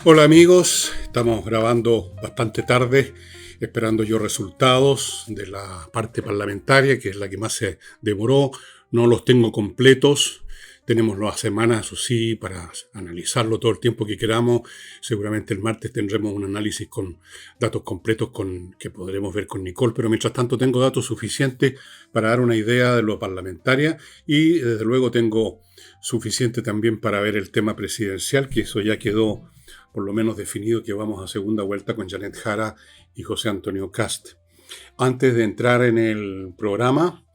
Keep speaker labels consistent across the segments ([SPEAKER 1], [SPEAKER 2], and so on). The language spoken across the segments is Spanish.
[SPEAKER 1] Hola amigos, estamos grabando bastante tarde, esperando yo resultados de la parte parlamentaria, que es la que más se demoró. No los tengo completos. Tenemos las semanas, eso sí, para analizarlo todo el tiempo que queramos. Seguramente el martes tendremos un análisis con datos completos que podremos ver con Nicole, pero mientras tanto tengo datos suficientes para dar una idea de lo parlamentaria y desde luego tengo suficiente también para ver el tema presidencial, que eso ya quedó por lo menos definido, que vamos a segunda vuelta con Janet Jara y José Antonio Kast. Antes de entrar en el programa,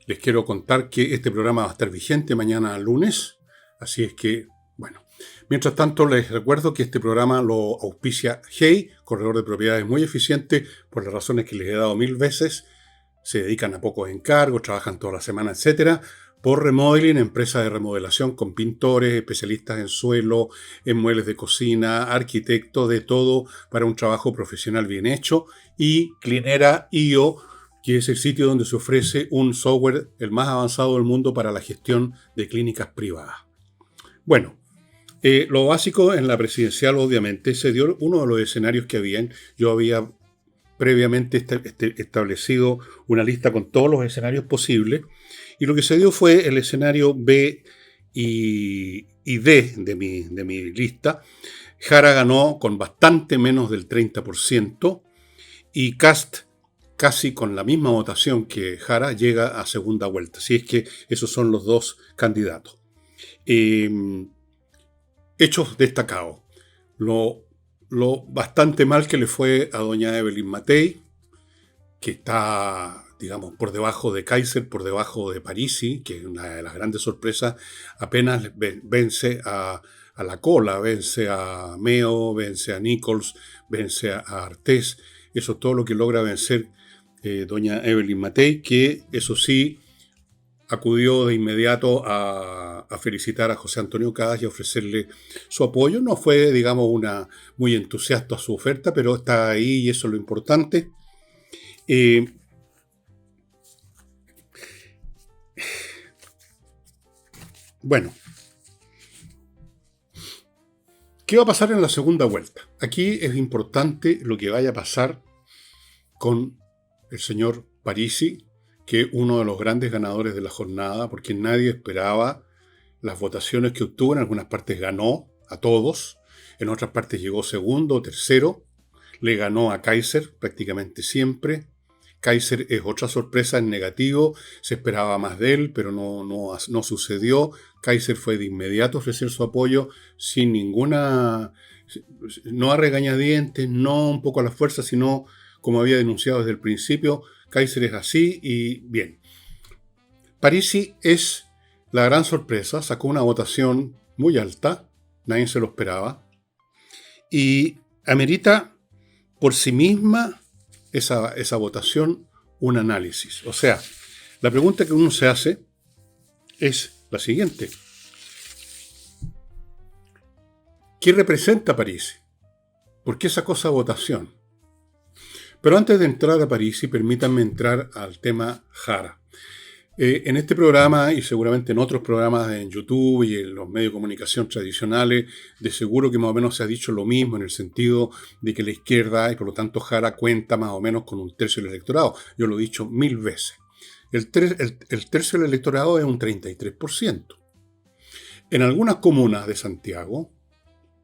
[SPEAKER 1] les quiero contar que este programa va a estar vigente mañana lunes, así es que, bueno. Mientras tanto, les recuerdo que este programa lo auspicia Hey, corredor de propiedades muy eficiente, por las razones que les he dado 1000 veces. Se dedican a pocos encargos, trabajan toda la semana, etcétera. Por Remodeling, empresa de remodelación con pintores, especialistas en suelo, en muebles de cocina, arquitectos, de todo para un trabajo profesional bien hecho. Y Clinera.io, que es el sitio donde se ofrece un software el más avanzado del mundo para la gestión de clínicas privadas. Bueno, lo básico en la presidencial, obviamente, se dio uno de los escenarios que habían. Yo había previamente establecido una lista con todos los escenarios posibles, y lo que se dio fue el escenario B y D de mi lista. Jara ganó con bastante menos del 30%, y Kast, casi con la misma votación que Jara, llega a segunda vuelta. Así es que esos son los dos candidatos. Hechos destacados. Lo bastante mal que le fue a doña Evelyn Matei, que está, digamos, por debajo de Kaiser, por debajo de Parisi, que es una de las grandes sorpresas. Apenas vence a la cola, vence a Meo, vence a Nichols, vence a Artés. Eso es todo lo que logra vencer doña Evelyn Matei, que eso sí acudió de inmediato a felicitar a José Antonio Kast y a ofrecerle su apoyo. No fue, digamos, muy entusiasta a su oferta, pero está ahí y eso es lo importante. Bueno, ¿qué va a pasar en la segunda vuelta? Aquí es importante lo que vaya a pasar con el señor Parisi, que es uno de los grandes ganadores de la jornada, porque nadie esperaba las votaciones que obtuvo. En algunas partes ganó a todos, en otras partes llegó segundo o tercero, le ganó a Kaiser prácticamente siempre. Kaiser es otra sorpresa en negativo, se esperaba más de él, pero no sucedió. Kaiser fue de inmediato a ofrecer su apoyo sin ninguna, no a regañadientes, no un poco a la fuerza, sino como había denunciado desde el principio. Kaiser es así y bien. Parisi es la gran sorpresa, sacó una votación muy alta, nadie se lo esperaba, y amerita por sí misma esa votación un análisis. O sea, la pregunta que uno se hace es la siguiente. ¿Qué representa Parisi? ¿Por qué sacó esa votación? Pero antes de entrar a Parisi, permítanme entrar al tema Jara. En este programa y seguramente en otros programas en YouTube y en los medios de comunicación tradicionales, de seguro que más o menos se ha dicho lo mismo, en el sentido de que la izquierda y por lo tanto Jara cuenta más o menos con un tercio del electorado. Yo lo he dicho 1000 veces. El tercio del electorado es un 33%. En algunas comunas de Santiago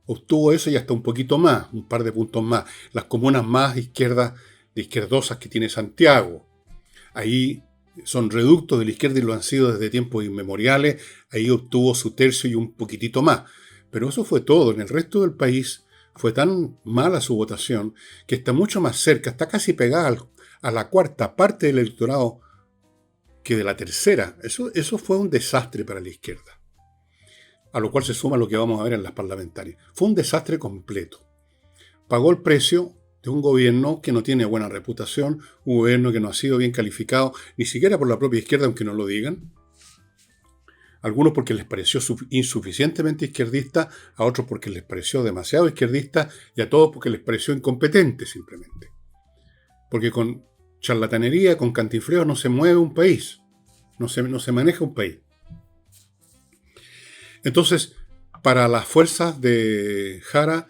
[SPEAKER 1] obtuvo eso y hasta un poquito más, un par de puntos más. Las comunas más izquierdosas que tiene Santiago. Ahí son reductos de la izquierda y lo han sido desde tiempos inmemoriales. Ahí obtuvo su tercio y un poquitito más. Pero eso fue todo. En el resto del país fue tan mala su votación que está mucho más cerca, está casi pegada a la cuarta parte del electorado que de la tercera. Eso fue un desastre para la izquierda. A lo cual se suma lo que vamos a ver en las parlamentarias. Fue un desastre completo. Pagó el precio de un gobierno que no tiene buena reputación, un gobierno que no ha sido bien calificado, ni siquiera por la propia izquierda, aunque no lo digan. Algunos porque les pareció insuficientemente izquierdista, a otros porque les pareció demasiado izquierdista, y a todos porque les pareció incompetente simplemente. Porque con charlatanería, con cantinfleo no se mueve un país, no se maneja un país. Entonces, para las fuerzas de Jara,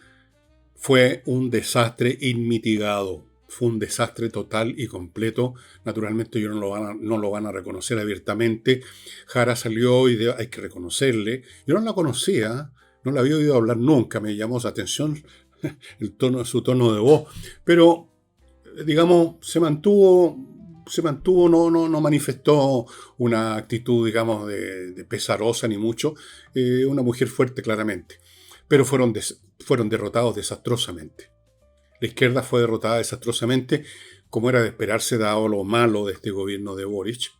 [SPEAKER 1] fue un desastre inmitigado. Fue un desastre total y completo. Naturalmente ellos no lo van a reconocer abiertamente. Jara salió y hay que reconocerle. Yo no la conocía, no la había oído hablar nunca. Me llamó su atención su tono de voz. Pero, digamos, se mantuvo, no manifestó una actitud, digamos, de pesarosa ni mucho. Una mujer fuerte, claramente. Pero fueron derrotados desastrosamente. La izquierda fue derrotada desastrosamente, como era de esperarse dado lo malo de este gobierno de Boric.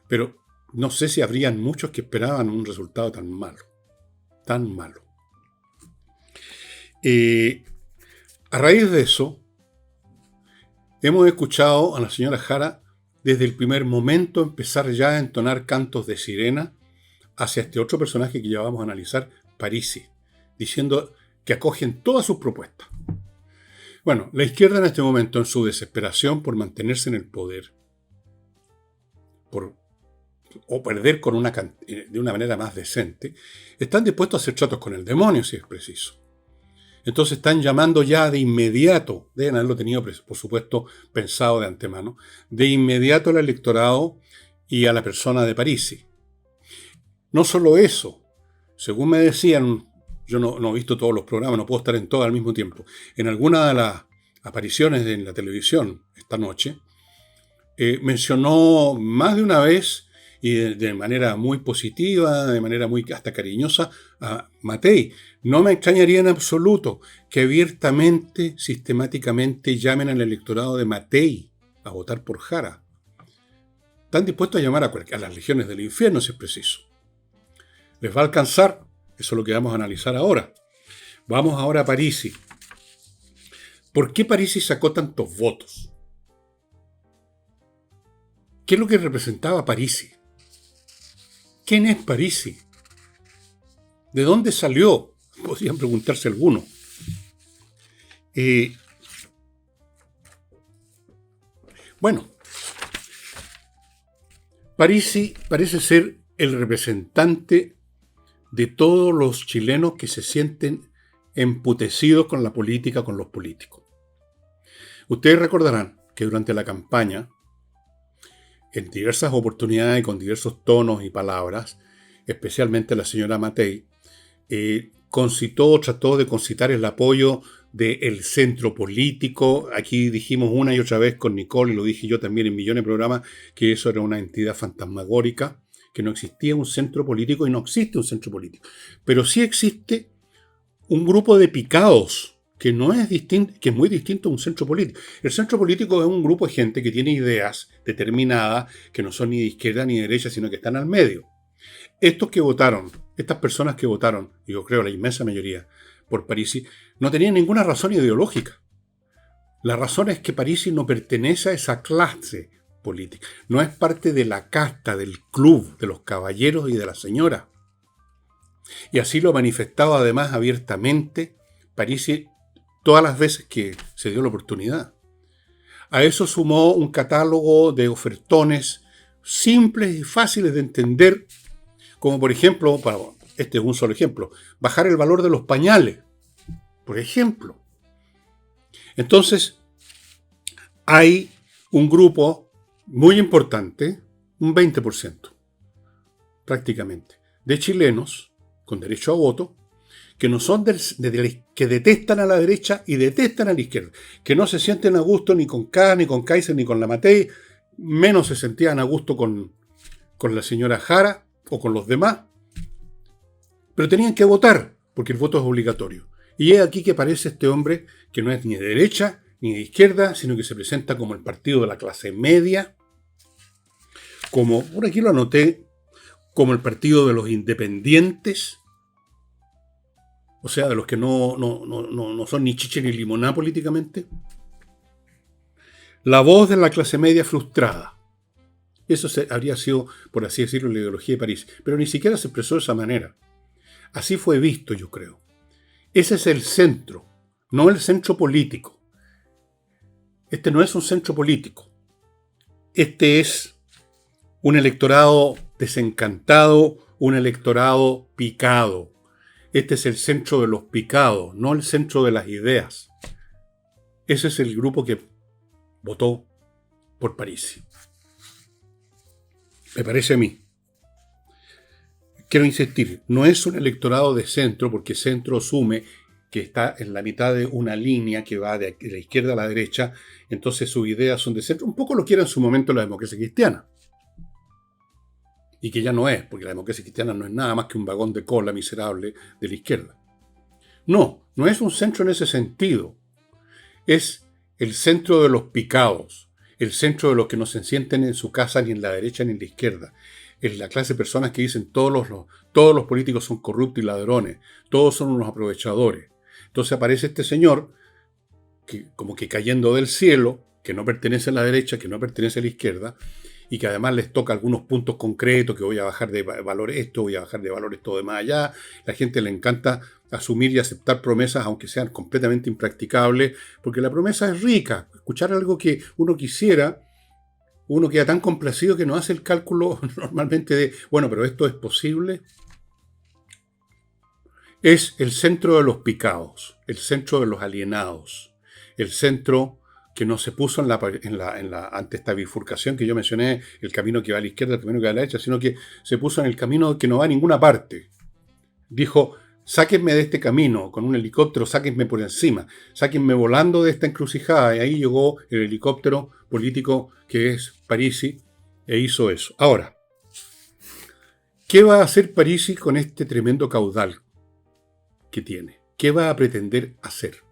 [SPEAKER 1] Pero no sé si habrían muchos que esperaban un resultado tan malo. Tan malo. A raíz de eso, hemos escuchado a la señora Jara desde el primer momento empezar ya a entonar cantos de sirena hacia este otro personaje que ya vamos a analizar, Parisi, diciendo que acogen todas sus propuestas. Bueno, la izquierda en este momento, en su desesperación por mantenerse en el poder, o perder de una manera más decente, están dispuestos a hacer tratos con el demonio, si es preciso. Entonces están llamando ya de inmediato, deben haberlo tenido, por supuesto, pensado de antemano, de inmediato al electorado y a la persona de Parisi. No solo eso, según me decían, yo no he visto todos los programas, no puedo estar en todos al mismo tiempo. En alguna de las apariciones en la televisión esta noche, mencionó más de una vez y de manera muy positiva, de manera muy hasta cariñosa, a Matei. No me extrañaría en absoluto que abiertamente, sistemáticamente llamen al electorado de Matei a votar por Jara. Están dispuestos a llamar a las legiones del infierno si es preciso. ¿Les va a alcanzar? Eso es lo que vamos a analizar ahora. Vamos ahora a Parisi. ¿Por qué Parisi sacó tantos votos? ¿Qué es lo que representaba Parisi? ¿Quién es Parisi? ¿De dónde salió? Podrían preguntarse algunos. Bueno, Parisi parece ser el representante de todos los chilenos que se sienten emputecidos con la política, con los políticos. Ustedes recordarán que durante la campaña, en diversas oportunidades y con diversos tonos y palabras, especialmente la señora Matei, trató de concitar el apoyo del centro político. Aquí dijimos una y otra vez con Nicole, y lo dije yo también en millones de programas, que eso era una entidad fantasmagórica, que no existía un centro político y no existe un centro político. Pero sí existe un grupo de picados que es muy distinto a un centro político. El centro político es un grupo de gente que tiene ideas determinadas, que no son ni de izquierda ni de derecha, sino que están al medio. Estas personas que votaron, yo creo la inmensa mayoría, por Parisi, no tenían ninguna razón ideológica. La razón es que Parisi no pertenece a esa clase política. No es parte de la casta, del club, de los caballeros y de la señora. Y así lo manifestaba además abiertamente Parisi todas las veces que se dio la oportunidad. A eso sumó un catálogo de ofertones simples y fáciles de entender, como por ejemplo, este es un solo ejemplo, bajar el valor de los pañales, por ejemplo. Entonces, hay un grupo muy importante, un 20% prácticamente, de chilenos con derecho a voto, que no son que detestan a la derecha y detestan a la izquierda, que no se sienten a gusto ni con K, ni con Kaiser, ni con la Matei, menos se sentían a gusto con la señora Jara o con los demás, pero tenían que votar, porque el voto es obligatorio. Y es aquí que aparece este hombre que no es ni de derecha ni de izquierda, sino que se presenta como el partido de la clase media, como, por aquí lo anoté, como el partido de los independientes, o sea, de los que no son ni chiche ni limoná políticamente. La voz de la clase media frustrada. Eso habría sido, por así decirlo, la ideología de París. Pero ni siquiera se expresó de esa manera. Así fue visto, yo creo. Ese es el centro, no el centro político. Este no es un centro político. Este es un electorado desencantado, un electorado picado. Este es el centro de los picados, no el centro de las ideas. Ese es el grupo que votó por Parisi. Me parece a mí. Quiero insistir, no es un electorado de centro, porque centro asume que está en la mitad de una línea que va de la izquierda a la derecha, entonces sus ideas son de centro. Un poco lo que era en su momento la democracia cristiana. Y que ya no es, porque la democracia cristiana no es nada más que un vagón de cola miserable de la izquierda. No, no es un centro en ese sentido. Es el centro de los picados, el centro de los que no se sienten en su casa ni en la derecha ni en la izquierda. Es la clase de personas que dicen todos los políticos son corruptos y ladrones, todos son unos aprovechadores. Entonces aparece este señor, que, como que cayendo del cielo, que no pertenece a la derecha, que no pertenece a la izquierda, y que además les toca algunos puntos concretos, que voy a bajar de valor esto, voy a bajar de valor esto de más allá. La gente le encanta asumir y aceptar promesas, aunque sean completamente impracticables, porque la promesa es rica. Escuchar algo que uno quisiera, uno queda tan complacido que no hace el cálculo normalmente de, bueno, pero esto es posible. Es el centro de los picados, el centro de los alienados, el centro que no se puso ante esta bifurcación que yo mencioné, el camino que va a la izquierda, el camino que va a la derecha, sino que se puso en el camino que no va a ninguna parte. Dijo, sáquenme de este camino con un helicóptero, sáquenme por encima, sáquenme volando de esta encrucijada. Y ahí llegó el helicóptero político que es Parisi e hizo eso. Ahora, ¿qué va a hacer Parisi con este tremendo caudal que tiene? ¿Qué va a pretender hacer?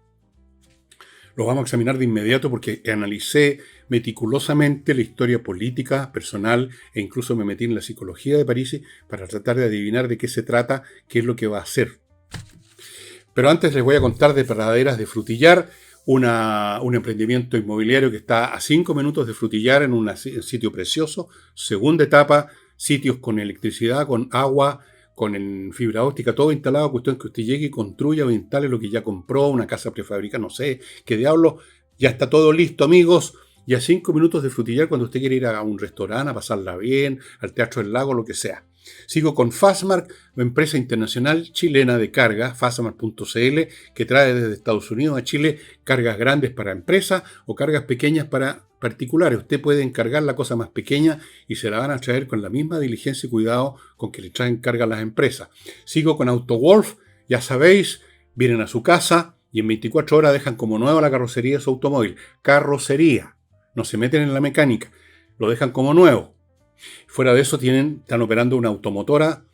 [SPEAKER 1] Lo vamos a examinar de inmediato porque analicé meticulosamente la historia política, personal e incluso me metí en la psicología de Parisi para tratar de adivinar de qué se trata, qué es lo que va a hacer. Pero antes les voy a contar de Praderas de Frutillar, un emprendimiento inmobiliario que está a 5 minutos de Frutillar en un sitio precioso, segunda etapa, sitios con electricidad, con agua, con fibra óptica, todo instalado, cuestión que usted llegue y construya o instale lo que ya compró, una casa prefabricada, no sé, qué diablo, ya está todo listo, amigos, y a 5 minutos de Frutillar cuando usted quiere ir a un restaurante, a pasarla bien, al Teatro del Lago, lo que sea. Sigo con Fastmark, la empresa internacional chilena de carga, fastmark.cl, que trae desde Estados Unidos a Chile cargas grandes para empresas o cargas pequeñas para particulares. Usted puede encargar la cosa más pequeña y se la van a traer con la misma diligencia y cuidado con que le traen carga a las empresas. Sigo con AutoWolf, ya sabéis, vienen a su casa y en 24 horas dejan como nueva la carrocería de su automóvil. Carrocería, no se meten en la mecánica, lo dejan como nuevo. Fuera de eso están operando una automotora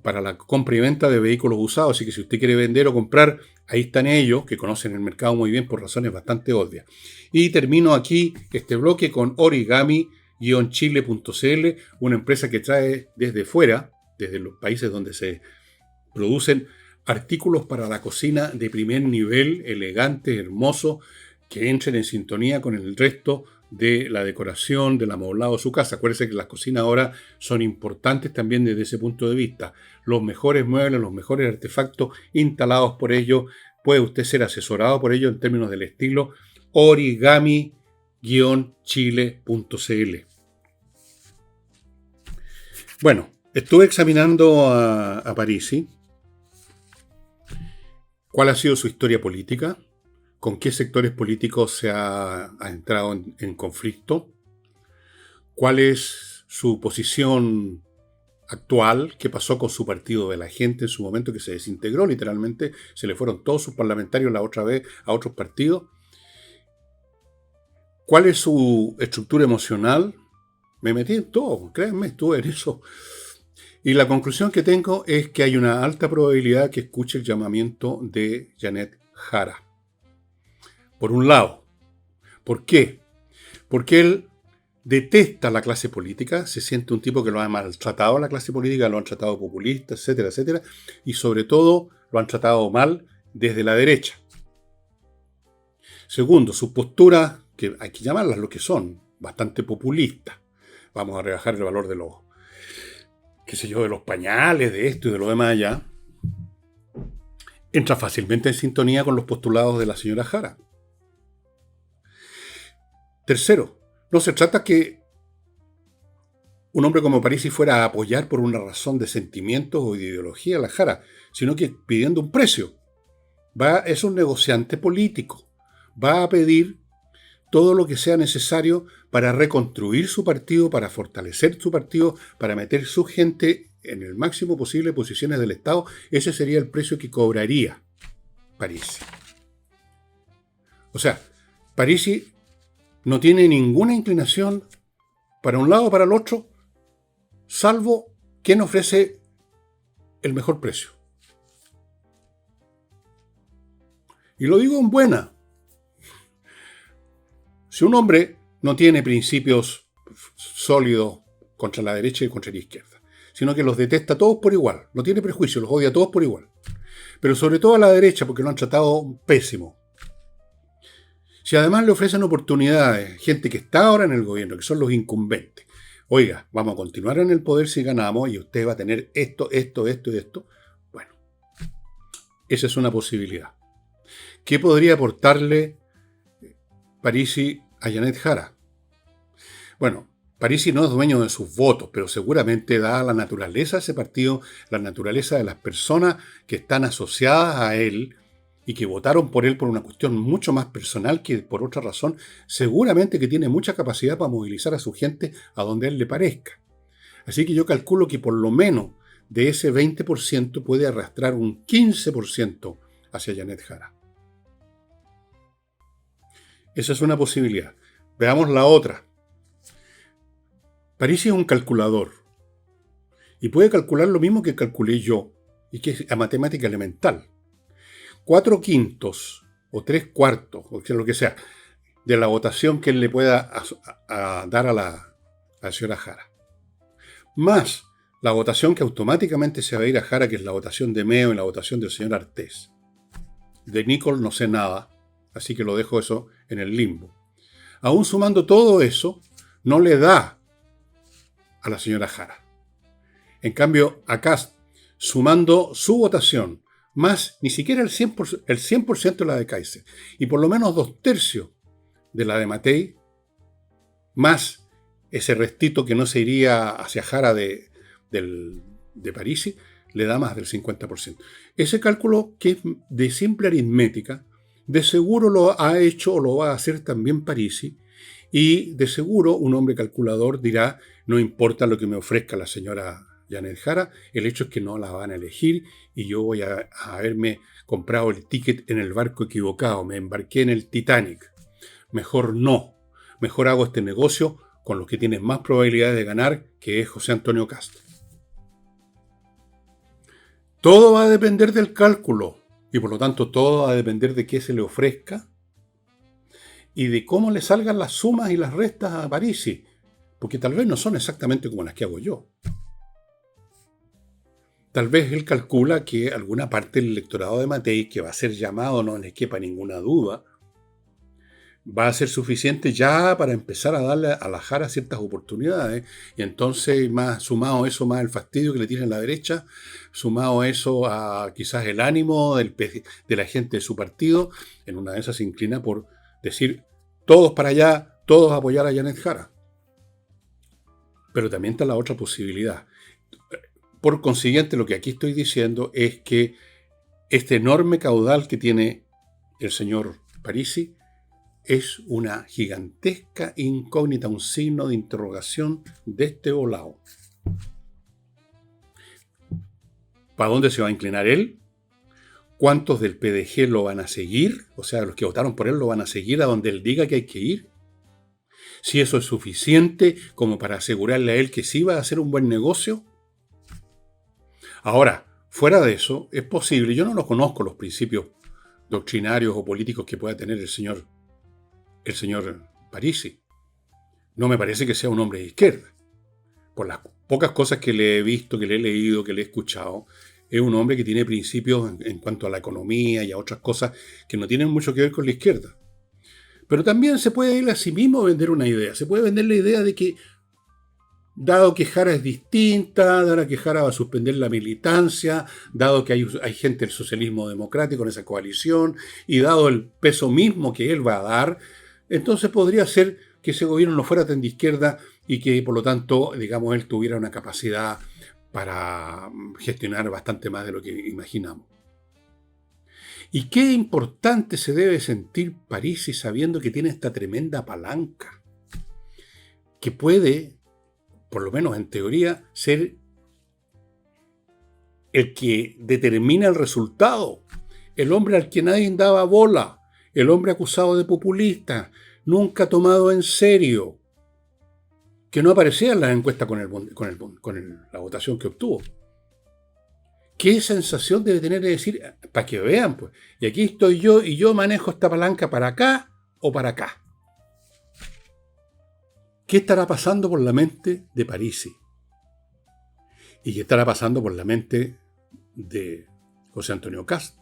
[SPEAKER 1] para la compra y venta de vehículos usados, así que si usted quiere vender o comprar, ahí están ellos, que conocen el mercado muy bien por razones bastante obvias. Y termino aquí este bloque con origami-chile.cl, una empresa que trae desde fuera, desde los países donde se producen artículos para la cocina de primer nivel, elegantes, hermosos, que entren en sintonía con el resto de la decoración, del amoblado de su casa. Acuérdense que las cocinas ahora son importantes también desde ese punto de vista. Los mejores muebles, los mejores artefactos instalados por ellos. Puede usted ser asesorado por ellos en términos del estilo. Origami-chile.cl. Bueno, estuve examinando a Parisi. ¿Cuál ha sido su historia política? ¿Con qué sectores políticos se ha entrado en conflicto? ¿Cuál es su posición actual? ¿Qué pasó con su partido de la gente en su momento que se desintegró literalmente? Se le fueron todos sus parlamentarios la otra vez a otros partidos. ¿Cuál es su estructura emocional? Me metí en todo, créanme, estuve en eso. Y la conclusión que tengo es que hay una alta probabilidad que escuche el llamamiento de Janet Jara. Por un lado. ¿Por qué? Porque él detesta la clase política, se siente un tipo que lo ha maltratado a la clase política, lo han tratado populista, etcétera, etcétera, y sobre todo lo han tratado mal desde la derecha. Segundo, sus posturas, que hay que llamarlas lo que son, bastante populistas. Vamos a rebajar el valor de los, de los pañales, de esto y de lo demás allá. Entra fácilmente en sintonía con los postulados de la señora Jara. Tercero, no se trata que un hombre como Parisi fuera a apoyar por una razón de sentimientos o de ideología a la Jara, sino que pidiendo un precio. Es un negociante político. Va a pedir todo lo que sea necesario para reconstruir su partido, para fortalecer su partido, para meter su gente en el máximo posible posiciones del Estado. Ese sería el precio que cobraría Parisi. O sea, Parisi no tiene ninguna inclinación para un lado o para el otro, salvo quien ofrece el mejor precio. Y lo digo en buena. Si un hombre no tiene principios sólidos contra la derecha y contra la izquierda, sino que los detesta a todos por igual, no tiene prejuicios, los odia a todos por igual, pero sobre todo a la derecha porque lo han tratado pésimo. Si además le ofrecen oportunidades, gente que está ahora en el gobierno, que son los incumbentes, oiga, vamos a continuar en el poder si ganamos y usted va a tener esto y esto, bueno, esa es una posibilidad. ¿Qué podría aportarle Parisi a Janet Jara? Bueno, Parisi no es dueño de sus votos, pero seguramente da la naturaleza de ese partido, la naturaleza de las personas que están asociadas a él y que votaron por él por una cuestión mucho más personal que por otra razón, seguramente que tiene mucha capacidad para movilizar a su gente a donde a él le parezca. Así que yo calculo que por lo menos de ese 20% puede arrastrar un 15% hacia Janet Jara. Esa es una posibilidad. Veamos la otra. Parisi es un calculador y puede calcular lo mismo que calculé yo y que es a matemática elemental. 4/5 o 3/4, o sea, lo que sea, de la votación que él le pueda dar a la señora Jara, más la votación que automáticamente se va a ir a Jara, que es la votación de Meo y la votación del señor Artés. De Nicol no sé nada, así que lo dejo eso en el limbo. Aún sumando todo eso, no le da a la señora Jara. En cambio, acá, sumando su votación, más ni siquiera el 100% de la de Kaiser, y por lo menos 2/3 de la de Matei, más ese restito que no se iría hacia Jara de Parisi, le da más del 50%. Ese cálculo, que es de simple aritmética, de seguro lo ha hecho o lo va a hacer también Parisi, y de seguro un hombre calculador dirá, no importa lo que me ofrezca la señora Janet Jara, el hecho es que no la van a elegir y yo voy a haberme comprado el ticket en el barco equivocado, me embarqué en el Titanic. Mejor no, mejor hago este negocio con los que tienen más probabilidades de ganar, que es José Antonio Castro. Todo va a depender del cálculo y por lo tanto todo va a depender de qué se le ofrezca y de cómo le salgan las sumas y las restas a Parisi, porque tal vez no son exactamente como las que hago yo. Tal vez él calcula que alguna parte del electorado de Matei, que va a ser llamado, no le quepa ninguna duda, va a ser suficiente ya para empezar a darle a la Jara ciertas oportunidades. Y entonces, más sumado eso, más el fastidio que le tiene la derecha, sumado eso a quizás el ánimo de la gente de su partido, en una de esas se inclina por decir, todos para allá, todos a apoyar a Janet Jara. Pero también está la otra posibilidad. Por consiguiente, lo que aquí estoy diciendo es que este enorme caudal que tiene el señor Parisi es una gigantesca incógnita, un signo de interrogación de este volado. ¿Para dónde se va a inclinar él? ¿Cuántos del PDG lo van a seguir? O sea, los que votaron por él lo van a seguir a donde él diga que hay que ir. Si eso es suficiente como para asegurarle a él que sí va a hacer un buen negocio. Ahora, fuera de eso, es posible, yo no los conozco los principios doctrinarios o políticos que pueda tener el señor Parisi. No me parece que sea un hombre de izquierda. Por las pocas cosas que le he visto, que le he leído, que le he escuchado, es un hombre que tiene principios en cuanto a la economía y a otras cosas que no tienen mucho que ver con la izquierda. Pero también se puede ir a sí mismo a vender una idea. Se puede vender la idea de que, dado que Jara es distinta, dado que Jara va a suspender la militancia, dado que hay gente del socialismo democrático en esa coalición, y dado el peso mismo que él va a dar, entonces podría ser que ese gobierno no fuera tan de izquierda y que por lo tanto, digamos, él tuviera una capacidad para gestionar bastante más de lo que imaginamos. Y qué importante se debe sentir Parisi sabiendo que tiene esta tremenda palanca, que puede, por lo menos en teoría, ser el que determina el resultado, el hombre al que nadie daba bola, el hombre acusado de populista, nunca tomado en serio, que no aparecía en las encuestas con la votación que obtuvo. ¿Qué sensación debe tener de decir, para que vean, pues, y aquí estoy yo y yo manejo esta palanca para acá o para acá? ¿Qué estará pasando por la mente de Parisi? ¿Y qué estará pasando por la mente de José Antonio Kast?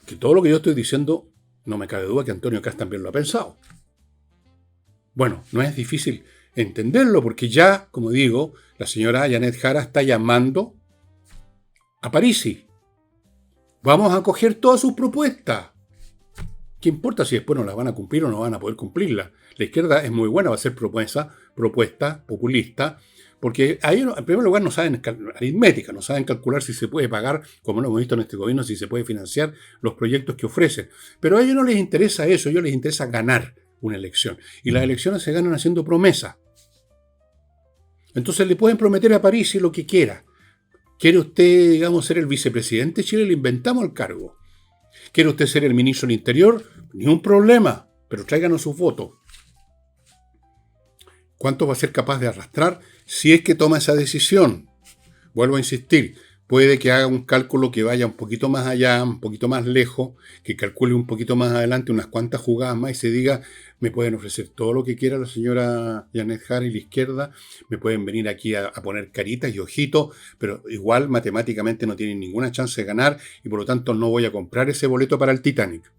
[SPEAKER 1] Que todo lo que yo estoy diciendo, no me cabe duda que Antonio Kast también lo ha pensado. Bueno, no es difícil entenderlo porque ya, como digo, la señora Janet Jara está llamando a Parisi. Vamos a coger todas sus propuestas. ¿Qué importa si después no las van a cumplir o no van a poder cumplirlas? La izquierda es muy buena, va a hacer propuestas populistas, porque a ellos, en primer lugar, no saben aritmética, no saben calcular si se puede pagar, como lo hemos visto en este gobierno, si se puede financiar los proyectos que ofrecen. Pero a ellos no les interesa eso, a ellos les interesa ganar una elección. Y las elecciones se ganan haciendo promesas. Entonces le pueden prometer a Parisi lo que quiera. ¿Quiere usted, digamos, ser el vicepresidente de Chile? Le inventamos el cargo. ¿Quiere usted ser el ministro del Interior? Ni un problema, pero tráiganos sus votos. ¿Cuánto va a ser capaz de arrastrar si es que toma esa decisión? Vuelvo a insistir, puede que haga un cálculo que vaya un poquito más allá, un poquito más lejos, que calcule un poquito más adelante unas cuantas jugadas más y se diga, me pueden ofrecer todo lo que quiera la señora Janet Jara y la izquierda, me pueden venir aquí a poner caritas y ojitos, pero igual matemáticamente no tienen ninguna chance de ganar y por lo tanto no voy a comprar ese boleto para el Titanic.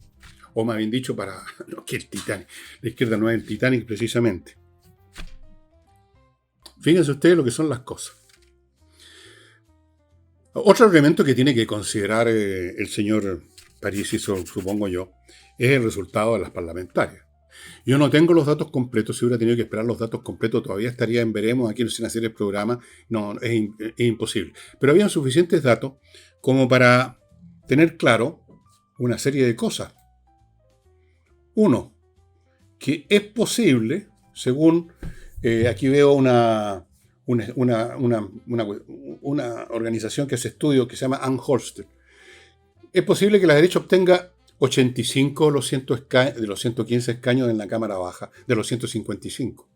[SPEAKER 1] O más bien dicho, para... No, que el Titanic. La izquierda no es el Titanic precisamente. Fíjense ustedes lo que son las cosas. Otro elemento que tiene que considerar el señor Parisi, supongo yo, es el resultado de las parlamentarias. Yo no tengo los datos completos, si hubiera tenido que esperar los datos completos, todavía estaría en veremos aquí sin hacer el programa. No, es imposible. Pero habían suficientes datos como para tener claro una serie de cosas. Uno, que es posible, según aquí veo una organización que hace estudios que se llama Ann Holster. Es posible que la derecha obtenga 85 de los 115 escaños en la Cámara Baja, de los 155.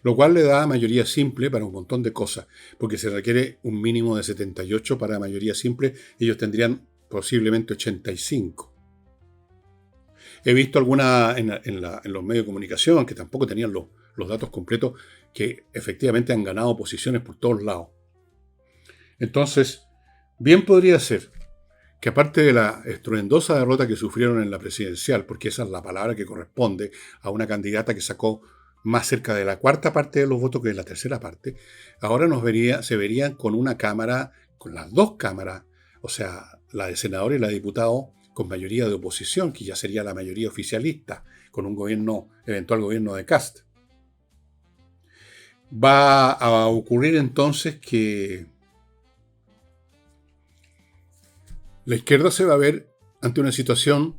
[SPEAKER 1] Lo cual le da mayoría simple para un montón de cosas, porque se requiere un mínimo de 78 para mayoría simple, ellos tendrían posiblemente 85. He visto algunas en los medios de comunicación que tampoco tenían los datos completos, que efectivamente han ganado posiciones por todos lados. Entonces, bien podría ser que aparte de la estruendosa derrota que sufrieron en la presidencial, porque esa es la palabra que corresponde a una candidata que sacó más cerca de la cuarta parte de los votos que de la tercera parte, ahora se verían con una cámara, con las dos cámaras, o sea, la de senador y la de diputado, con mayoría de oposición, que ya sería la mayoría oficialista, con un eventual gobierno de Kast. Va a ocurrir entonces que la izquierda se va a ver ante una situación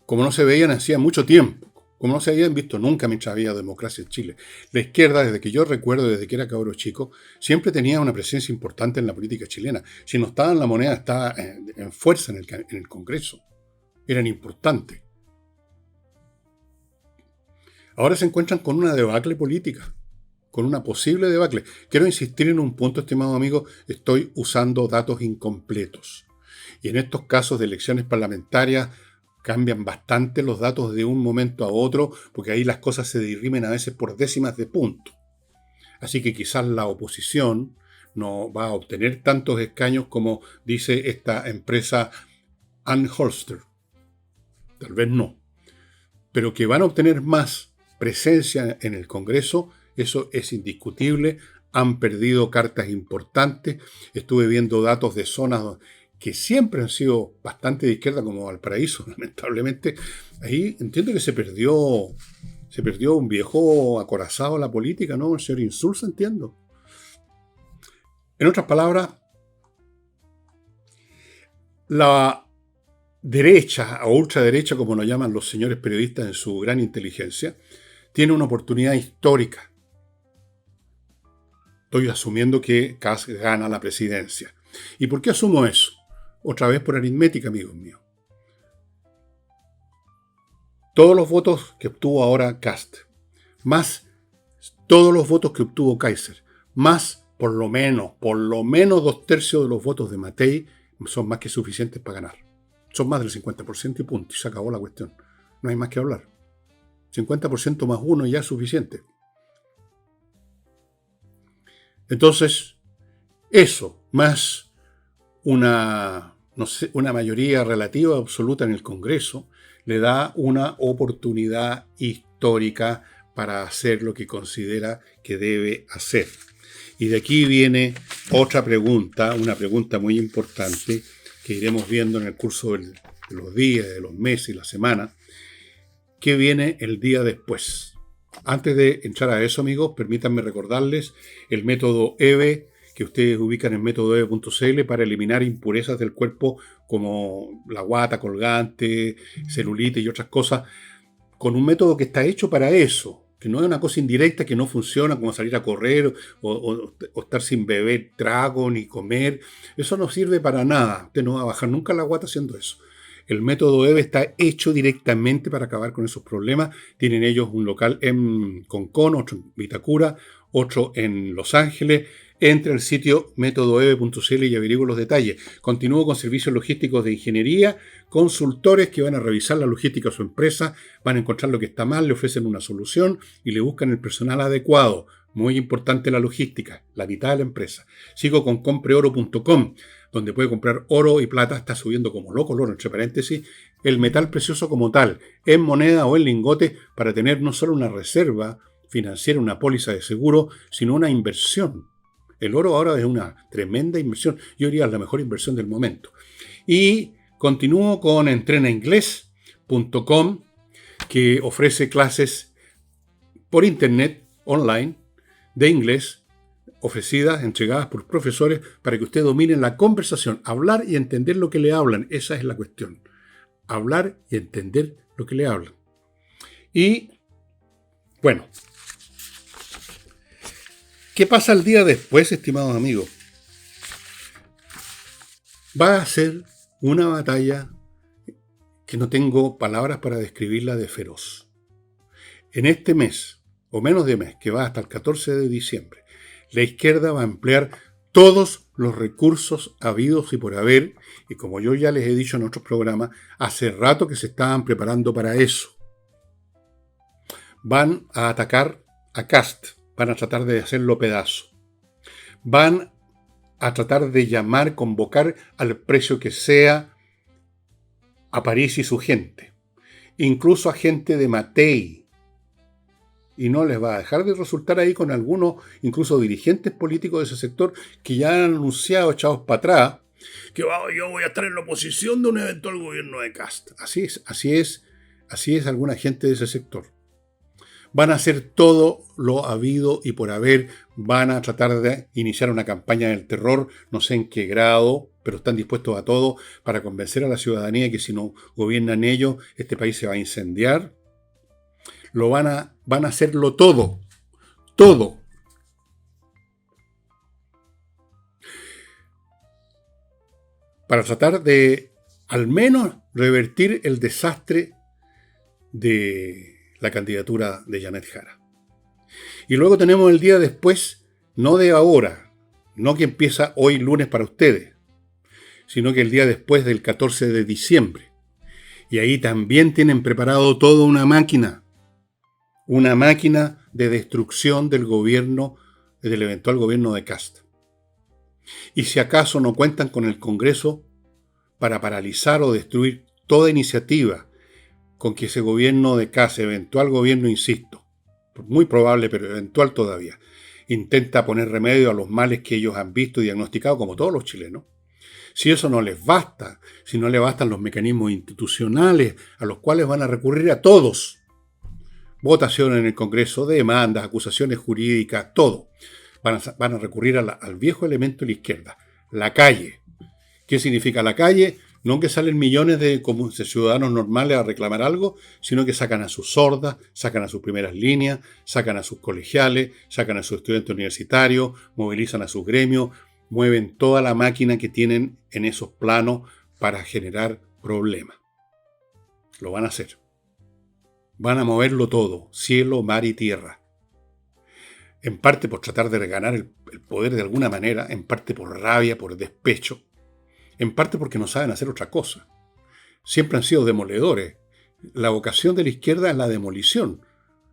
[SPEAKER 1] como no se veían hacía mucho tiempo, como no se habían visto nunca mientras había democracia en Chile. La izquierda, desde que yo recuerdo, desde que era cabro chico, siempre tenía una presencia importante en la política chilena. Si no estaba en la moneda, estaba en fuerza en el Congreso. Eran importantes. Ahora se encuentran con una debacle política, con una posible debacle. Quiero insistir en un punto, estimado amigo, estoy usando datos incompletos. Y en estos casos de elecciones parlamentarias cambian bastante los datos de un momento a otro, porque ahí las cosas se dirimen a veces por décimas de punto. Así que quizás la oposición no va a obtener tantos escaños como dice esta empresa Ann Holster. Tal vez no. Pero que van a obtener más presencia en el Congreso, eso es indiscutible. Han perdido cartas importantes. Estuve viendo datos de zonas que siempre han sido bastante de izquierda, como Valparaíso, lamentablemente. Ahí entiendo que se perdió Se perdió un viejo acorazado a la política, ¿no? El señor Insulza, entiendo. En otras palabras, la derecha o ultraderecha, como lo llaman los señores periodistas en su gran inteligencia, tiene una oportunidad histórica. Estoy asumiendo que Kast gana la presidencia. ¿Y por qué asumo eso? Otra vez por aritmética, amigos míos. Todos los votos que obtuvo ahora Kast, más todos los votos que obtuvo Kaiser, más por lo menos 2/3 de los votos de Matei, son más que suficientes para ganar. Son más del 50% y punto. Y se acabó la cuestión. No hay más que hablar. 50% más 1 ya es suficiente. Entonces, eso, más una mayoría relativa absoluta en el Congreso, le da una oportunidad histórica para hacer lo que considera que debe hacer. Y de aquí viene otra pregunta, una pregunta muy importante que iremos viendo en el curso de los días, de los meses y la semana. ¿Qué viene el día después? Antes de entrar a eso, amigos, permítanme recordarles el método EVE, que ustedes ubican en métodoeve.cl para eliminar impurezas del cuerpo como la guata colgante, celulitis y otras cosas, con un método que está hecho para eso, que no es una cosa indirecta que no funciona, como salir a correr o estar sin beber trago ni comer. Eso no sirve para nada. Usted no va a bajar nunca la guata haciendo eso. El método EVE está hecho directamente para acabar con esos problemas. Tienen ellos un local en Concón, otro en Vitacura, otro en Los Ángeles. Entre al sitio métodoeve.cl y averigüe los detalles. Continúo con servicios logísticos de ingeniería, consultores que van a revisar la logística de su empresa, van a encontrar lo que está mal, le ofrecen una solución y le buscan el personal adecuado. Muy importante la logística, la mitad de la empresa. Sigo con compreoro.com, donde puede comprar oro y plata, está subiendo como loco el oro, entre paréntesis, el metal precioso como tal, en moneda o en lingote, para tener no solo una reserva financiera, una póliza de seguro, sino una inversión. El oro ahora es una tremenda inversión. Yo diría la mejor inversión del momento. Y continúo con entrenainglés.com, que ofrece clases por internet, online, de inglés, ofrecidas, entregadas por profesores para que usted domine la conversación, hablar y entender lo que le hablan. Esa es la cuestión. Hablar y entender lo que le hablan. Y, bueno, ¿qué pasa el día después, estimados amigos? Va a ser una batalla que no tengo palabras para describirla, de feroz. En este mes, o menos de mes, que va hasta el 14 de diciembre, la izquierda va a emplear todos los recursos habidos y por haber, y como yo ya les he dicho en otros programas, hace rato que se estaban preparando para eso. Van a atacar a Kast, van a tratar de hacerlo pedazo. Van a tratar de convocar al precio que sea a París y su gente, incluso a gente de Matei. Y no les va a dejar de resultar ahí con algunos, incluso dirigentes políticos de ese sector, que ya han anunciado, echados para atrás, que yo voy a estar en la oposición de un eventual gobierno de Kast. Así es alguna gente de ese sector. Van a hacer todo lo habido y por haber, van a tratar de iniciar una campaña del terror, no sé en qué grado, pero están dispuestos a todo para convencer a la ciudadanía que si no gobiernan ellos, este país se va a incendiar. Van a hacerlo todo, para tratar de al menos revertir el desastre de la candidatura de Janet Jara. Y luego tenemos el día después, no de ahora, no que empieza hoy lunes para ustedes, sino que el día después del 14 de diciembre. Y ahí también tienen preparado toda una máquina de destrucción del gobierno, del eventual gobierno de Kast. Y si acaso no cuentan con el Congreso para paralizar o destruir toda iniciativa con que ese gobierno de Kast, eventual gobierno, insisto, muy probable, pero eventual todavía, intenta poner remedio a los males que ellos han visto y diagnosticado, como todos los chilenos. Si eso no les basta, si no les bastan los mecanismos institucionales a los cuales van a recurrir a todos, votación en el Congreso, demandas, acusaciones jurídicas, todo. Van a recurrir al viejo elemento de la izquierda, la calle. ¿Qué significa la calle? No que salen millones de ciudadanos normales a reclamar algo, sino que sacan a sus sordas, sacan a sus primeras líneas, sacan a sus colegiales, sacan a sus estudiantes universitarios, movilizan a sus gremios, mueven toda la máquina que tienen en esos planos para generar problemas. Lo van a hacer. Van a moverlo todo, cielo, mar y tierra. En parte por tratar de reganar el poder de alguna manera, en parte por rabia, por despecho, en parte porque no saben hacer otra cosa. Siempre han sido demoledores. La vocación de la izquierda es la demolición.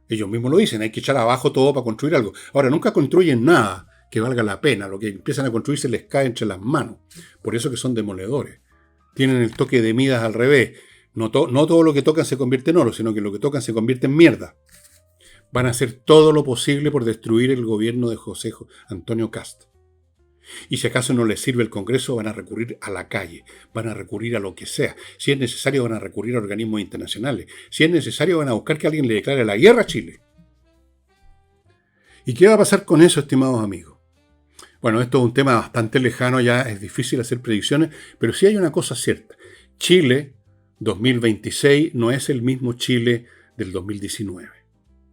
[SPEAKER 1] Ellos mismos lo dicen, hay que echar abajo todo para construir algo. Ahora, nunca construyen nada que valga la pena. Lo que empiezan a construir se les cae entre las manos. Por eso que son demoledores. Tienen el toque de Midas al revés. No todo lo que tocan se convierte en oro, sino que lo que tocan se convierte en mierda. Van a hacer todo lo posible por destruir el gobierno de José Antonio Kast. Y si acaso no les sirve el Congreso, van a recurrir a la calle, van a recurrir a lo que sea. Si es necesario, van a recurrir a organismos internacionales. Si es necesario, van a buscar que alguien le declare la guerra a Chile. ¿Y qué va a pasar con eso, estimados amigos? Bueno, esto es un tema bastante lejano, ya es difícil hacer predicciones, pero sí hay una cosa cierta. Chile 2026 no es el mismo Chile del 2019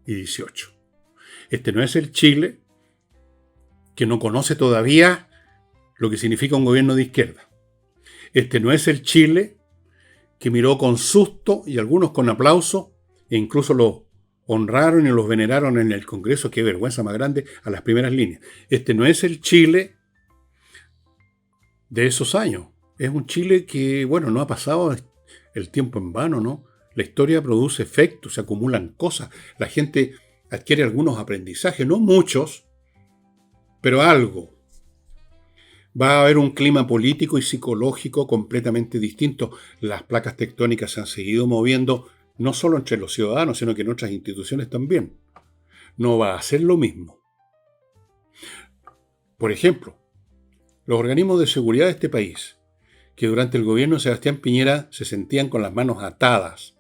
[SPEAKER 1] y 18. Este no es el Chile que no conoce todavía lo que significa un gobierno de izquierda. Este no es el Chile que miró con susto y algunos con aplauso, e incluso los honraron y los veneraron en el Congreso, qué vergüenza más grande, a las primeras líneas. Este no es el Chile de esos años. Es un Chile que, bueno, no ha pasado el tiempo en vano, ¿no? La historia produce efectos, se acumulan cosas, la gente adquiere algunos aprendizajes, no muchos, pero algo. Va a haber un clima político y psicológico completamente distinto. Las placas tectónicas se han seguido moviendo, no solo entre los ciudadanos, sino que en otras instituciones también. No va a ser lo mismo. Por ejemplo, los organismos de seguridad de este país, que durante el gobierno de Sebastián Piñera se sentían con las manos atadas,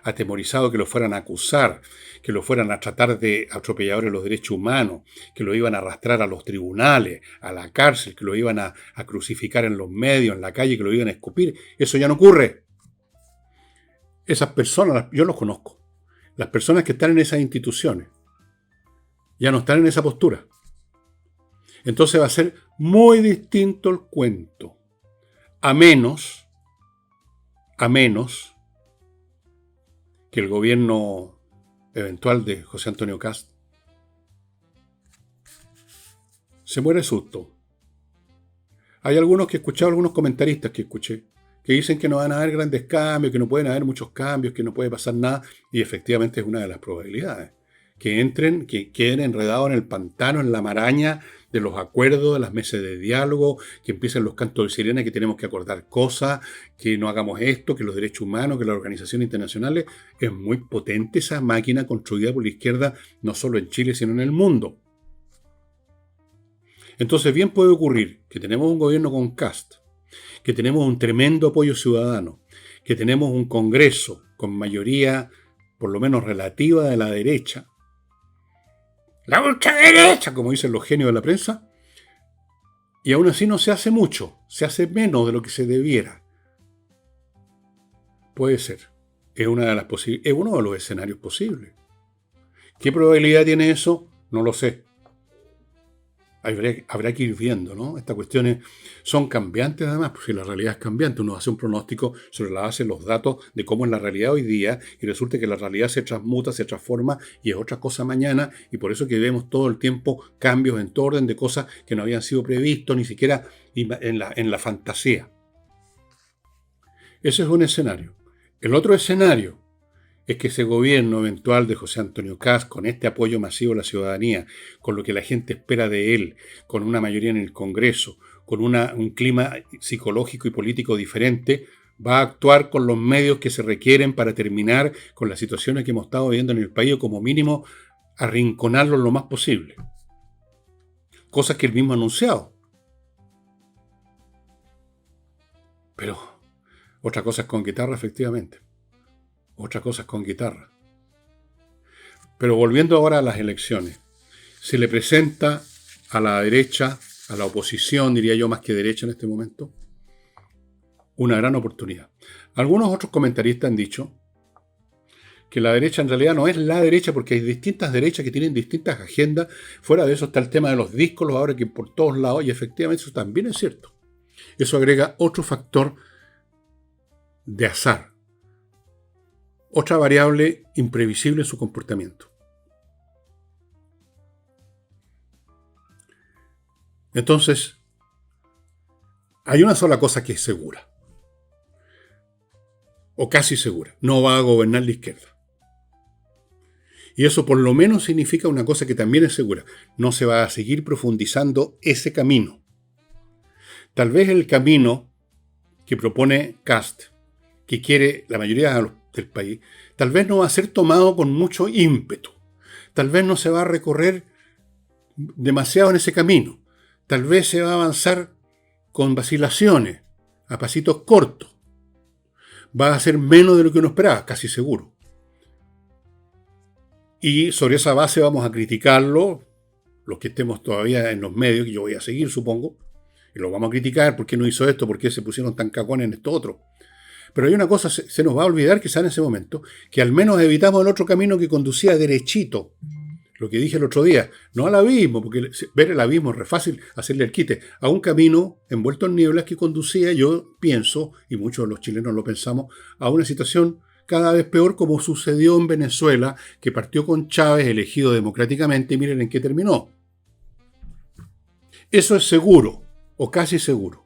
[SPEAKER 1] atemorizados que lo fueran a acusar, que lo fueran a tratar de atropellador de los derechos humanos, que lo iban a arrastrar a los tribunales, a la cárcel, que lo iban a crucificar en los medios, en la calle, que lo iban a escupir. Eso ya no ocurre. Esas personas, yo los conozco. Las personas que están en esas instituciones ya no están en esa postura. Entonces va a ser muy distinto el cuento. A menos que el gobierno eventual de José Antonio Kast se muere de susto. Hay algunos que he escuchado, algunos comentaristas que escuché, que dicen que no van a haber grandes cambios, que no pueden haber muchos cambios, que no puede pasar nada, y efectivamente es una de las probabilidades. Que entren, que queden enredados en el pantano, en la maraña de los acuerdos, de las mesas de diálogo, que empiecen los cantos de sirena, que tenemos que acordar cosas, que no hagamos esto, que los derechos humanos, que las organizaciones internacionales. Es muy potente esa máquina construida por la izquierda, no solo en Chile, sino en el mundo. Entonces bien puede ocurrir que tenemos un gobierno con Kast, que tenemos un tremendo apoyo ciudadano, que tenemos un Congreso con mayoría, por lo menos relativa, de la derecha, la ultraderecha, como dicen los genios de la prensa, y aún así no se hace mucho, se hace menos de lo que se debiera. Puede ser, es uno de los escenarios posibles. ¿Qué probabilidad tiene eso? No lo sé. Habrá que ir viendo, ¿no? Estas cuestiones son cambiantes además, porque la realidad es cambiante. Uno hace un pronóstico sobre la base de los datos de cómo es la realidad hoy día y resulta que la realidad se transmuta, se transforma y es otra cosa mañana, y por eso que vemos todo el tiempo cambios en todo orden de cosas que no habían sido previstos ni siquiera en la fantasía. Ese es un escenario. El otro escenario es que ese gobierno eventual de José Antonio Kast, con este apoyo masivo de la ciudadanía, con lo que la gente espera de él, con una mayoría en el Congreso, con un clima psicológico y político diferente, va a actuar con los medios que se requieren para terminar con las situaciones que hemos estado viviendo en el país, o como mínimo arrinconarlos lo más posible. Cosas que él mismo ha anunciado. Pero otra cosa es con guitarra, efectivamente. Otra cosa es con guitarra. Pero volviendo ahora a las elecciones, se le presenta a la derecha, a la oposición, diría yo más que derecha en este momento, una gran oportunidad. Algunos otros comentaristas han dicho que la derecha en realidad no es la derecha porque hay distintas derechas que tienen distintas agendas. Fuera de eso está el tema de los discos, ahora que por todos lados, y efectivamente eso también es cierto. Eso agrega otro factor de azar, otra variable imprevisible en su comportamiento. Entonces, hay una sola cosa que es segura, o casi segura: no va a gobernar la izquierda. Y eso por lo menos significa una cosa que también es segura: no se va a seguir profundizando ese camino. Tal vez el camino que propone Kast, que quiere la mayoría del país, tal vez no va a ser tomado con mucho ímpetu. Tal vez no se va a recorrer demasiado en ese camino. Tal vez se va a avanzar con vacilaciones, a pasitos cortos. Va a ser menos de lo que uno esperaba, casi seguro. Y sobre esa base vamos a criticarlo, los que estemos todavía en los medios, que yo voy a seguir, supongo, y lo vamos a criticar: ¿por qué no hizo esto? ¿Por qué se pusieron tan cagones en esto otro? Pero hay una cosa, se nos va a olvidar quizá en ese momento, que al menos evitamos el otro camino que conducía derechito. Lo que dije el otro día, no al abismo, porque ver el abismo es re fácil hacerle el quite, a un camino envuelto en nieblas que conducía, yo pienso, y muchos de los chilenos lo pensamos, a una situación cada vez peor, como sucedió en Venezuela, que partió con Chávez elegido democráticamente y miren en qué terminó. Eso es seguro, o casi seguro.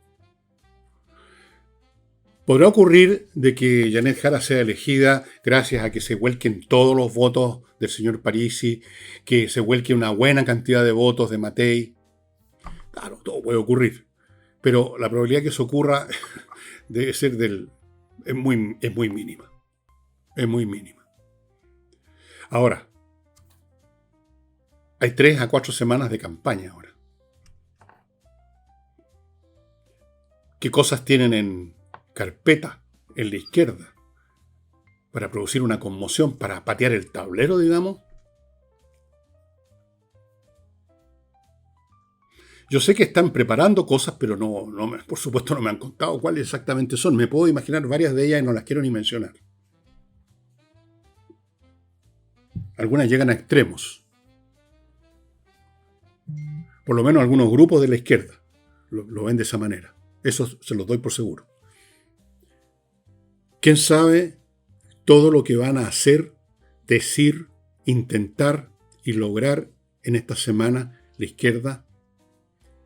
[SPEAKER 1] Podrá ocurrir de que Janet Jara sea elegida gracias a que se vuelquen todos los votos del señor Parisi, que se vuelque una buena cantidad de votos de Matei. Claro, todo puede ocurrir. Pero la probabilidad que eso ocurra debe ser es muy mínima. Es muy mínima. Ahora, hay 3 a 4 semanas de campaña ahora. ¿Qué cosas tienen en carpeta en la izquierda para producir una conmoción, para patear el tablero, digamos? Yo sé que están preparando cosas, pero por supuesto no me han contado cuáles exactamente son. Me puedo imaginar varias de ellas y no las quiero ni mencionar. Algunas llegan a extremos. Por lo menos algunos grupos de la izquierda lo ven de esa manera. Eso se los doy por seguro. ¿Quién sabe todo lo que van a hacer, decir, intentar y lograr en esta semana la izquierda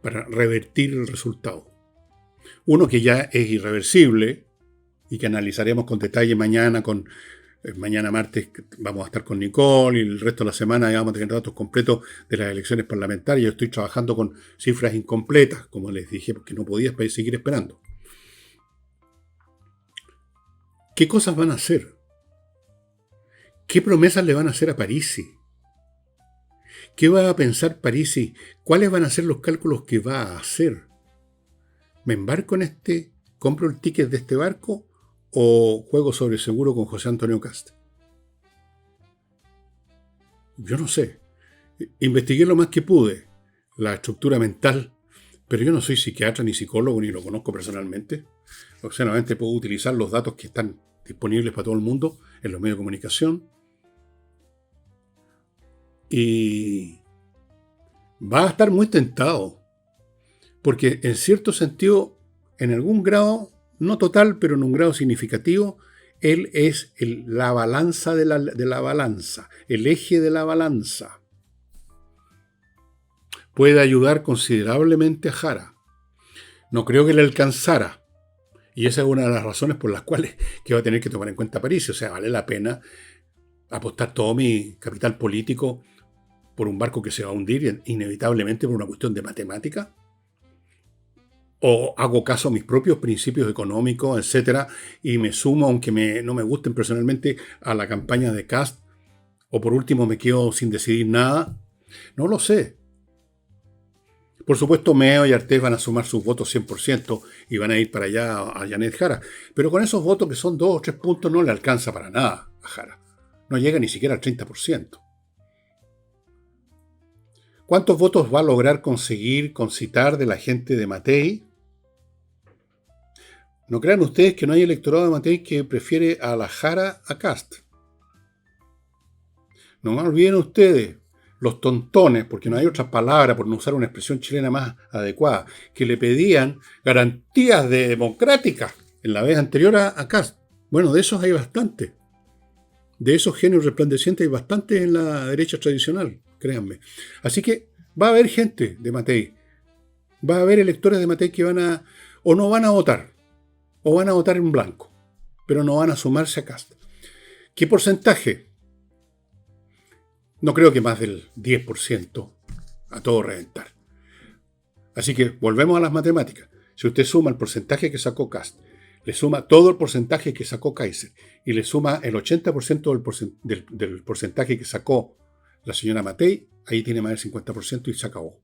[SPEAKER 1] para revertir el resultado? Uno que ya es irreversible y que analizaremos con detalle mañana martes vamos a estar con Nicole, y el resto de la semana ya vamos a tener datos completos de las elecciones parlamentarias. Yo estoy trabajando con cifras incompletas, como les dije, porque no podía seguir esperando. ¿Qué cosas van a hacer? ¿Qué promesas le van a hacer a Parisi? ¿Qué va a pensar Parisi? ¿Cuáles van a ser los cálculos que va a hacer? ¿Me embarco en este? ¿Compro el ticket de este barco? ¿O juego sobre seguro con José Antonio Kast? Yo no sé. Investigué lo más que pude la estructura mental, pero yo no soy psiquiatra ni psicólogo, ni lo conozco personalmente. O sea, solamente puedo utilizar los datos que están disponibles para todo el mundo en los medios de comunicación. Y va a estar muy tentado, porque en cierto sentido, en algún grado, no total, pero en un grado significativo, él es la balanza de la balanza, el eje de la balanza. Puede ayudar considerablemente a Jara. No creo que le alcanzara. Y esa es una de las razones por las cuales que va a tener que tomar en cuenta París. O sea, vale la pena apostar todo mi capital político por un barco que se va a hundir inevitablemente por una cuestión de matemática. O hago caso a mis propios principios económicos, etcétera, y me sumo, aunque no me gusten personalmente, a la campaña de Kast. O por último me quedo sin decidir nada. No lo sé. Por supuesto, Meo y Artés van a sumar sus votos 100% y van a ir para allá a Janet Jara. Pero con esos votos, que son 2 o 3 puntos, no le alcanza para nada a Jara. No llega ni siquiera al 30%. ¿Cuántos votos va a lograr conseguir concitar de la gente de Matei? No crean ustedes que no hay electorado de Matei que prefiere a la Jara a Kast. No me olviden ustedes, los tontones, porque no hay otra palabra por no usar una expresión chilena más adecuada, que le pedían garantías democráticas en la vez anterior a Kast. Bueno, de esos hay bastante. De esos genios resplandecientes hay bastante en la derecha tradicional, créanme. Así que va a haber gente de Matei. Va a haber electores de Matei que o no van a votar, o van a votar en blanco, pero no van a sumarse a Kast. ¿Qué porcentaje? No creo que más del 10% a todo reventar. Así que volvemos a las matemáticas. Si usted suma el porcentaje que sacó Kast, le suma todo el porcentaje que sacó Kaiser y le suma el 80% del porcentaje que sacó la señora Matei, ahí tiene más del 50% y se acabó.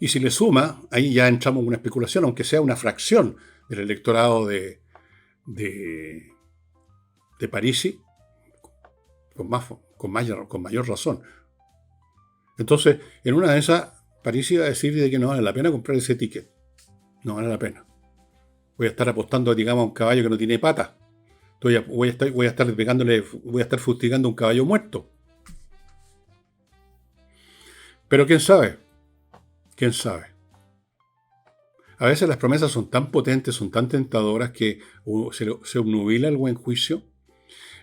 [SPEAKER 1] Y si le suma, ahí ya entramos en una especulación, aunque sea una fracción del electorado de Parisi, con mayor razón. Entonces, en una de esas, Parisi va a decir de que no vale la pena comprar ese ticket. No vale la pena. Voy a estar apostando, digamos, a un caballo que no tiene patas. Voy a estar fustigando a un caballo muerto. Pero quién sabe. ¿Quién sabe? A veces las promesas son tan potentes, son tan tentadoras que se obnubila el buen juicio.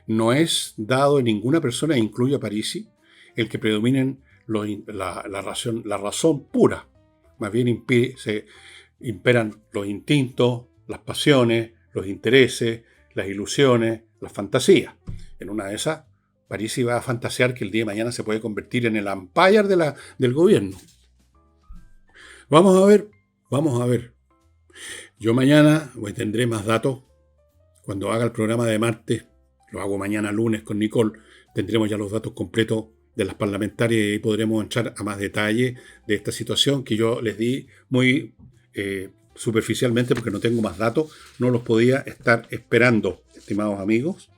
[SPEAKER 1] No es dado en ninguna persona, incluyo a Parisi, el que predominen la razón pura. Más bien imperan los instintos, las pasiones, los intereses, las ilusiones, las fantasías. En una de esas, Parisi va a fantasear que el día de mañana se puede convertir en el umpire del gobierno. Vamos a ver. Yo mañana tendré más datos. Cuando haga el programa de martes, lo hago mañana lunes con Nicole, tendremos ya los datos completos de las parlamentarias y ahí podremos entrar a más detalle de esta situación que yo les di muy superficialmente porque no tengo más datos, no los podía estar esperando, estimados amigos.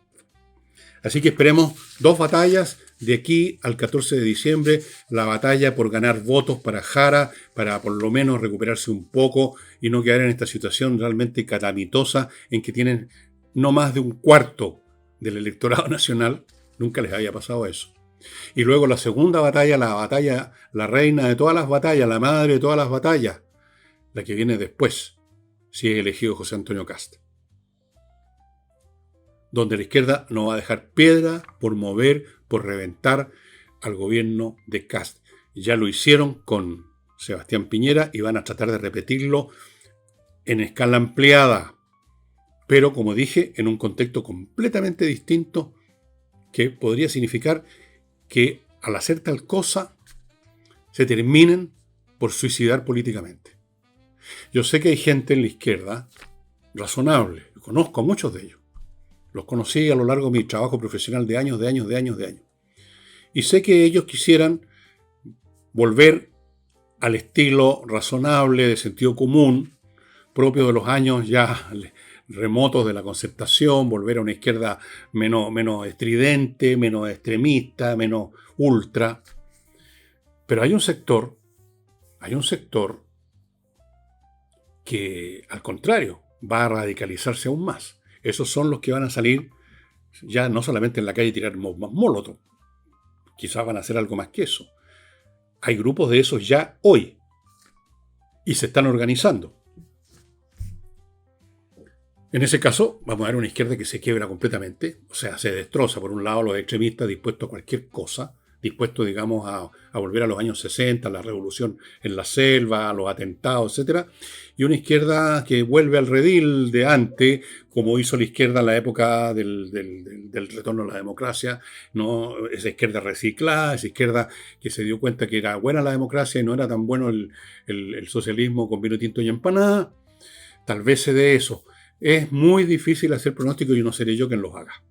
[SPEAKER 1] Así que esperemos 2 batallas de aquí al 14 de diciembre, la batalla por ganar votos para Jara, para por lo menos recuperarse un poco y no quedar en esta situación realmente calamitosa en que tienen no más de un cuarto del electorado nacional. Nunca les había pasado eso. Y luego la segunda batalla, la reina de todas las batallas, la madre de todas las batallas, la que viene después, si es elegido José Antonio Kast. Donde la izquierda no va a dejar piedra por mover, por reventar al gobierno de Kast. Ya lo hicieron con Sebastián Piñera y van a tratar de repetirlo en escala ampliada, pero como dije, en un contexto completamente distinto que podría significar que al hacer tal cosa se terminen por suicidar políticamente. Yo sé que hay gente en la izquierda razonable, conozco a muchos de ellos. Los conocí a lo largo de mi trabajo profesional de años. Y sé que ellos quisieran volver al estilo razonable, de sentido común, propio de los años ya remotos de la Concertación, volver a una izquierda menos estridente, menos extremista, menos ultra. Pero hay un sector que, al contrario, va a radicalizarse aún más. Esos son los que van a salir ya no solamente en la calle y tirar más molotov. Quizás van a hacer algo más que eso. Hay grupos de esos ya hoy. Y se están organizando. En ese caso, vamos a ver una izquierda que se quiebra completamente. O sea, se destroza. Por un lado, los extremistas dispuestos a cualquier cosa. Dispuestos, digamos, a volver a los años 60, a la revolución en la selva, a los atentados, etc. Y una izquierda que vuelve al redil de antes, como hizo la izquierda en la época del retorno a la democracia, ¿no? Esa izquierda reciclada, esa izquierda que se dio cuenta que era buena la democracia y no era tan bueno el socialismo con vino tinto y empanada. Tal vez se dé eso. Es muy difícil hacer pronósticos y no seré yo quien los haga.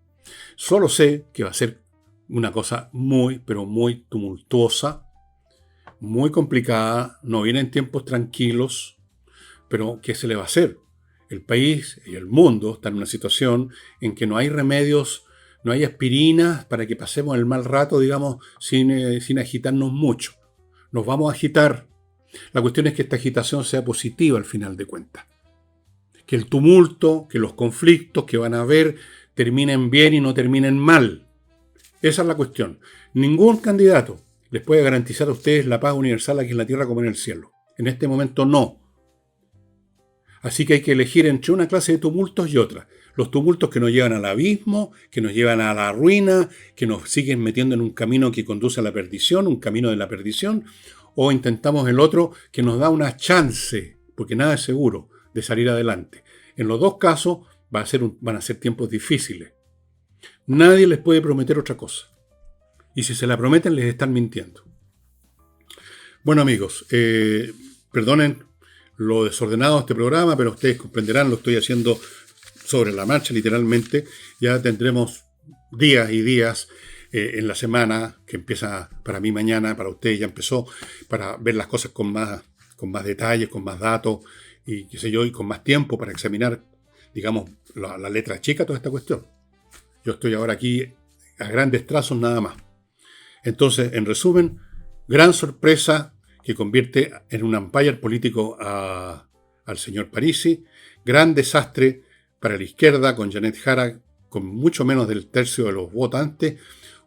[SPEAKER 1] Solo sé que va a ser una cosa muy, pero muy tumultuosa, muy complicada, no vienen tiempos tranquilos, pero ¿qué se le va a hacer? El país y el mundo están en una situación en que no hay remedios No hay aspirinas para que pasemos el mal rato, digamos, sin agitarnos mucho. Nos vamos a agitar. La cuestión es que esta agitación sea positiva al final de cuentas. Que el tumulto, que los conflictos que van a haber terminen bien y no terminen mal. Esa es la cuestión. Ningún candidato les puede garantizar a ustedes la paz universal aquí en la tierra como en el cielo. En este momento no. Así que hay que elegir entre una clase de tumultos y otra. Los tumultos que nos llevan al abismo, que nos llevan a la ruina, que nos siguen metiendo en un camino que conduce a la perdición, un camino de la perdición, o intentamos el otro que nos da una chance, porque nada es seguro, de salir adelante. En los dos casos van a ser tiempos difíciles. Nadie les puede prometer otra cosa. Y si se la prometen, les están mintiendo. Bueno, amigos, perdonen lo desordenado de este programa, pero ustedes comprenderán, lo estoy haciendo sobre la marcha, literalmente. Ya tendremos días y días en la semana, que empieza para mí mañana, para ustedes ya empezó, para ver las cosas con más detalles, con más datos, y qué sé yo, y con más tiempo para examinar, digamos, la letra chica, toda esta cuestión. Yo estoy ahora aquí a grandes trazos nada más. Entonces, en resumen, gran sorpresa que convierte en un umpire político al señor Parisi, gran desastre para la izquierda con Janet Jara, con mucho menos del tercio de los votantes,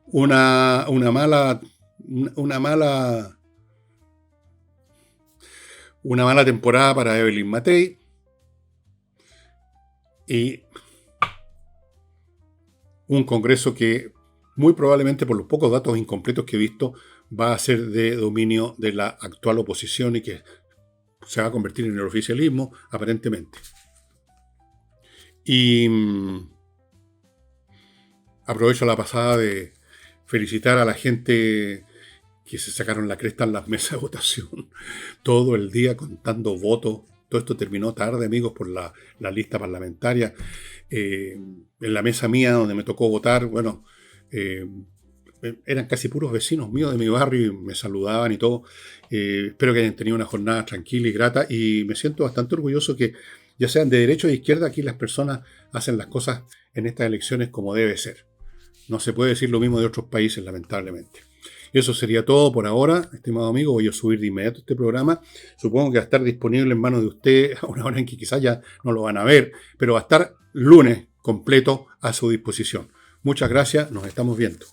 [SPEAKER 1] una mala temporada para Evelyn Matei y un Congreso que muy probablemente, por los pocos datos incompletos que he visto, va a ser de dominio de la actual oposición y que se va a convertir en el oficialismo, aparentemente. Y aprovecho la pasada de felicitar a la gente que se sacaron la cresta en las mesas de votación todo el día contando votos. Todo esto terminó tarde, amigos, por la lista parlamentaria. En la mesa mía donde me tocó votar, bueno, eran casi puros vecinos míos de mi barrio y me saludaban y todo. Espero que hayan tenido una jornada tranquila y grata y me siento bastante orgulloso que, ya sean de derecha o de izquierda, aquí las personas hacen las cosas en estas elecciones como debe ser. No se puede decir lo mismo de otros países, lamentablemente. Y eso sería todo por ahora, estimado amigo. Voy a subir de inmediato este programa. Supongo que va a estar disponible en manos de usted a una hora en que quizás ya no lo van a ver, pero va a estar lunes completo a su disposición. Muchas gracias, nos estamos viendo.